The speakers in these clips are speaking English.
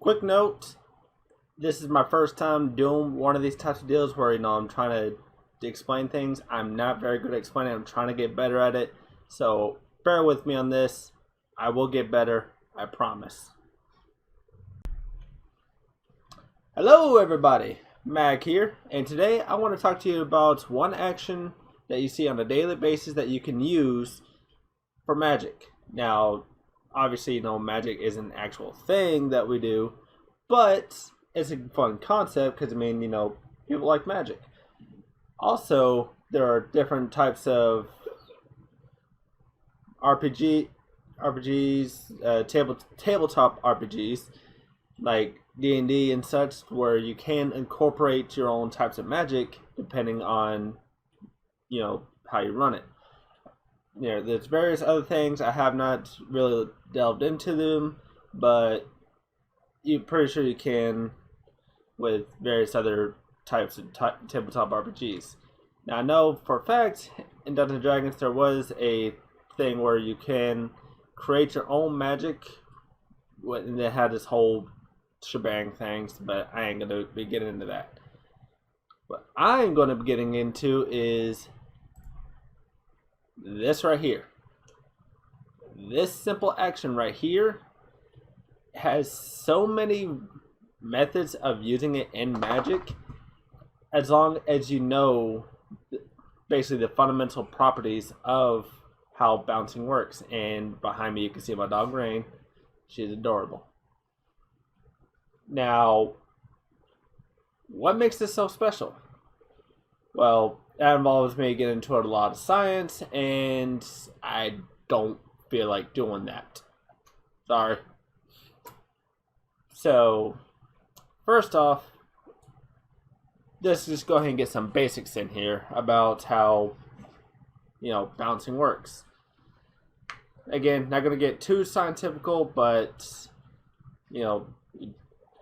quick note, this is my first time doing one of these types of deals where I'm trying to explain things. I'm not very good at explaining. I'm trying to get better at it. So bear with me on this. I will get better. I promise. Hello everybody, Mag here, and today I want to talk to you about one action that you see on a daily basis that you can use for magic. Now, obviously, magic is an actual thing that we do, but it's a fun concept because, people like magic. Also, there are different types of RPGs, tabletop RPGs, like D&D and such, where you can incorporate your own types of magic depending on, how you run it. There's various other things. I have not really delved into them, but you're pretty sure you can with various other types of tabletop RPGs. Now, I know for a fact in Dungeons & Dragons there was a thing where you can create your own magic, and they had this whole shebang things, but I ain't going to be getting into that. What I'm going to be getting into is this right here. This simple action right here has so many methods of using it in magic, as long as you know basically the fundamental properties of how bouncing works. And behind me you can see my dog Rain. She's adorable. Now, what makes this so special? Well, that involves me getting into a lot of science, and I don't feel like doing that. Sorry. So, first off, let's just go ahead and get some basics in here about how, bouncing works. Again, not going to get too scientifical, but,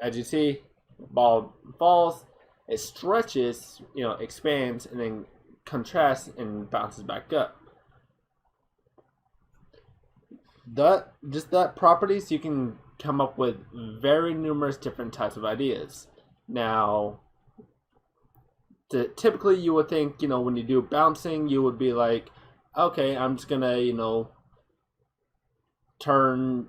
as you see, ball falls, it stretches, expands, and then contrasts and bounces back up. That properties, you can come up with very numerous different types of ideas. Now, typically you would think, when you do bouncing, you would be like, okay, I'm just gonna, turn.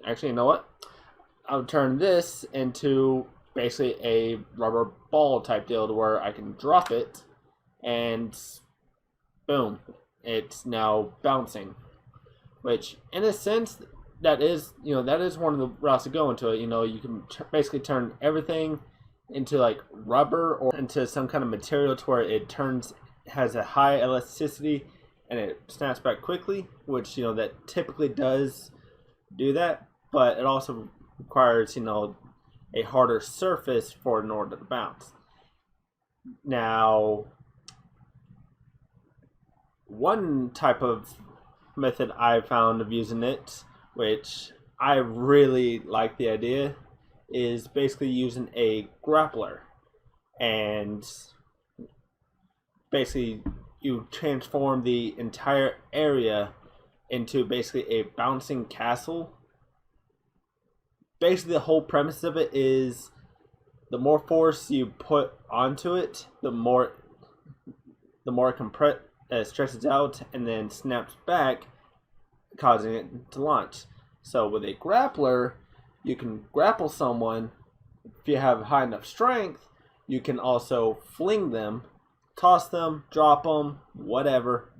Actually, you know what? I'll turn this into basically a rubber ball type deal to where I can drop it and boom, it's now bouncing. Which, in a sense, that is one of the routes to go into it. You can basically turn everything into like rubber or into some kind of material to where it has a high elasticity and it snaps back quickly, which that typically does do that, but it also requires a harder surface in order to bounce. Now, one type of method I found of using it, which I really like the idea, is basically using a grappler, and basically you transform the entire area into basically a bouncing castle. Basically, the whole premise of it is the more force you put onto it, the more it stretches out and then snaps back, causing it to launch. So with a grappler, you can grapple someone. If you have high enough strength, you can also fling them, toss them, drop them, whatever,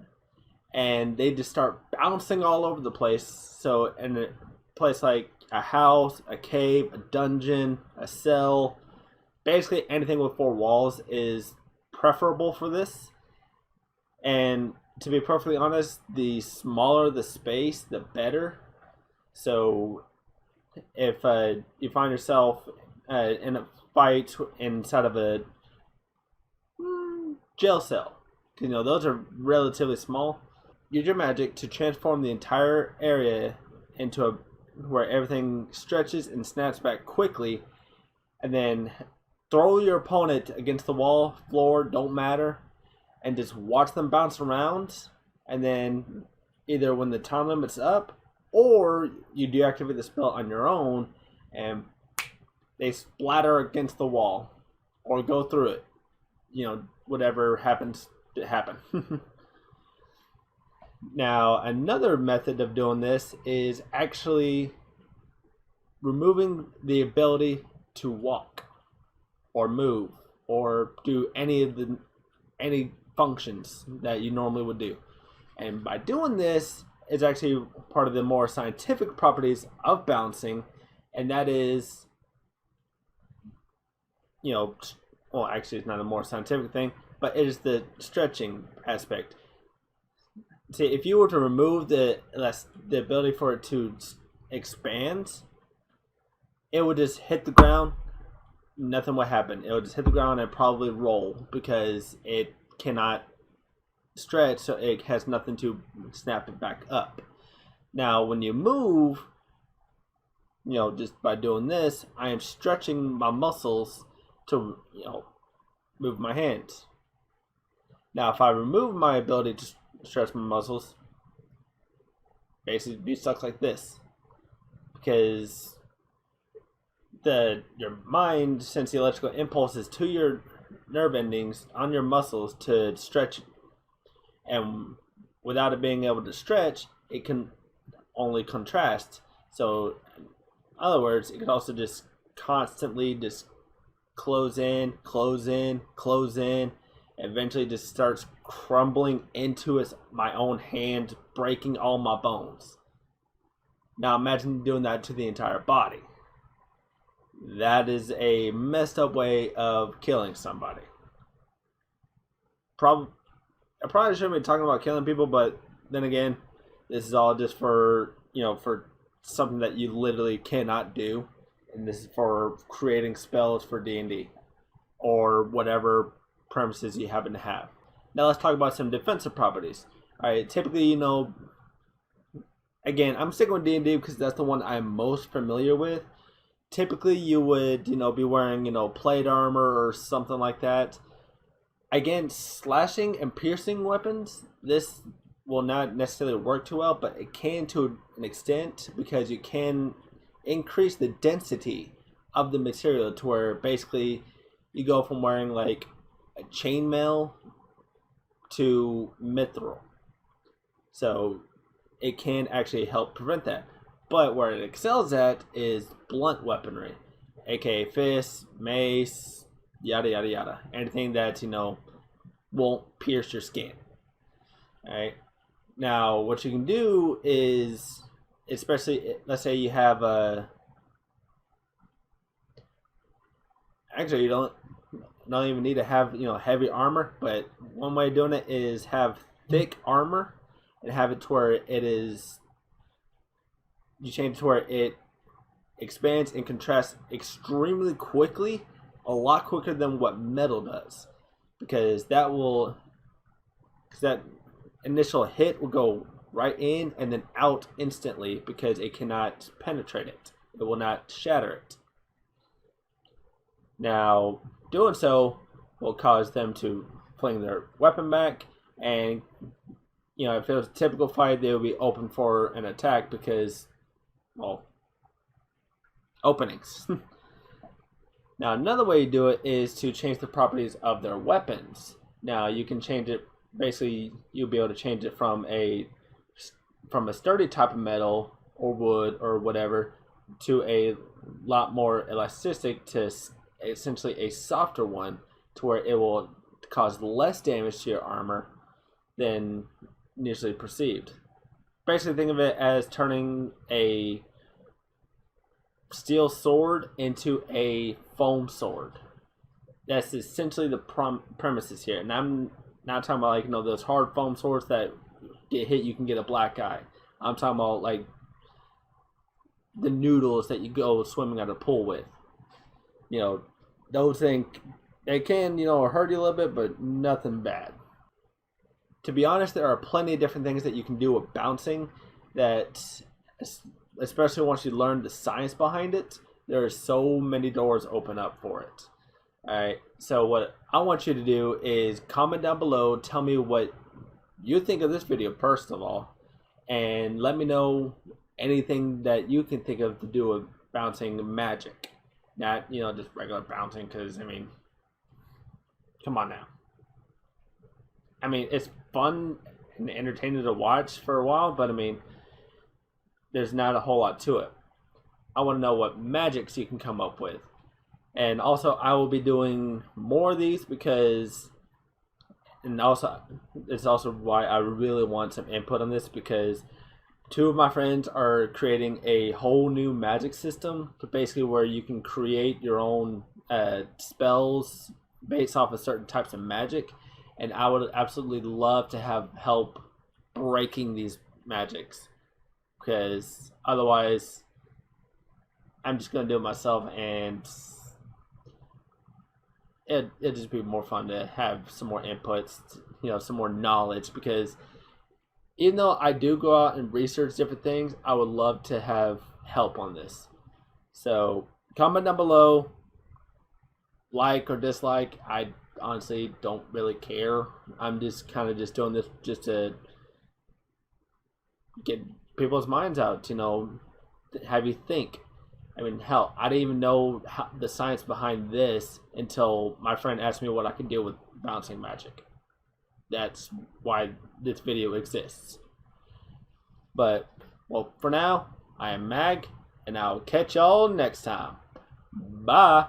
and they just start bouncing all over the place. So in a place like a house, a cave, a dungeon, a cell, basically anything with 4 walls is preferable for this. And to be perfectly honest, the smaller the space, the better. So if you find yourself in a fight inside of a jail cell, because those are relatively small, use your magic to transform the entire area into where everything stretches and snaps back quickly, and then throw your opponent against the wall, floor, don't matter, and just watch them bounce around. And then either when the time limit's up or you deactivate the spell on your own and they splatter against the wall or go through it. You know, whatever happens to happen. Now, another method of doing this is actually removing the ability to walk or move or do any functions that you normally would do. And by doing this, it's actually part of the more scientific properties of bouncing, and that is, you know, well, actually it's not a more scientific thing, but it is the stretching aspect. See, if you were to remove the ability for it to expand, it would just hit the ground. Nothing would happen. It would just hit the ground and probably roll because it cannot stretch, so it has nothing to snap it back up. Now, when you move, you know, just by doing this, I am stretching my muscles to, you know, move my hands. Now, if I remove my ability to stretch my muscles, basically be stuck like this, because your mind sends the electrical impulses to your nerve endings on your muscles to stretch, and without it being able to stretch, it can only contrast. So, in other words, it could also just constantly just close in, close in, close in. Eventually just starts crumbling into my own hand, breaking all my bones. Now imagine doing that to the entire body. That is a messed up way of killing somebody. I probably shouldn't be talking about killing people, but then again, this is all just for, you know, for something that you literally cannot do, and this is for creating spells for D&D or whatever premises you happen to have. Now let's talk about some defensive properties. Alright, typically, you know, again, I'm sticking with D&D because that's the one I'm most familiar with. Typically you would, you know, be wearing, you know, plate armor or something like that. Against slashing and piercing weapons, this will not necessarily work too well, but it can to an extent, because you can increase the density of the material to where basically you go from wearing like a chainmail to mithril. So it can actually help prevent that. But where it excels at is blunt weaponry, aka fists, mace, yada yada yada. Anything that, you know, won't pierce your skin. Alright. Now what you can do is, especially let's say you have a, actually you don't even need to have, you know, heavy armor, but one way of doing it is have thick armor and have it to where it is, you change it to where it expands and contracts extremely quickly, a lot quicker than what metal does, because that initial hit will go right in and then out instantly because it cannot penetrate it. It will not shatter it. Now, doing so will cause them to fling their weapon back, and, you know, if it was a typical fight, they would be open for an attack because, well, openings. Now, another way you do it is to change the properties of their weapons. Now, you can change it, basically, you'll be able to change it from a sturdy type of metal or wood or whatever to a lot more elastic to essentially a softer one, to where it will cause less damage to your armor than initially perceived. Basically, think of it as turning a steel sword into a foam sword. That's essentially the premises here. And I'm not talking about, like, you know, those hard foam swords that get hit, you can get a black eye. I'm talking about like the noodles that you go swimming at a pool with. You know, those things, they can, you know, hurt you a little bit, but nothing bad. To be honest, there are plenty of different things that you can do with bouncing that, especially once you learn the science behind it, there are so many doors open up for it. Alright, so what I want you to do is comment down below, tell me what you think of this video first of all, and let me know anything that you can think of to do with bouncing magic. Not, just regular bouncing, because, I mean, come on now. I mean, it's fun and entertaining to watch for a while, but I mean, there's not a whole lot to it. I want to know what magics you can come up with. And also, I will be doing more of these because, and also, it's also why I really want some input on this, because two of my friends are creating a whole new magic system, basically where you can create your own spells based off of certain types of magic, and I would absolutely love to have help breaking these magics, because otherwise I'm just gonna do it myself, and it'd just be more fun to have some more inputs, some more knowledge, because even though I do go out and research different things, I would love to have help on this. So comment down below, like or dislike. I honestly don't really care. I'm just kind of just doing this just to get people's minds out, have you think. I mean, hell, I didn't even know the science behind this until my friend asked me what I could do with bouncing magic. That's why this video exists. But, well, for now, I am Mag, and I'll catch y'all next time. Bye!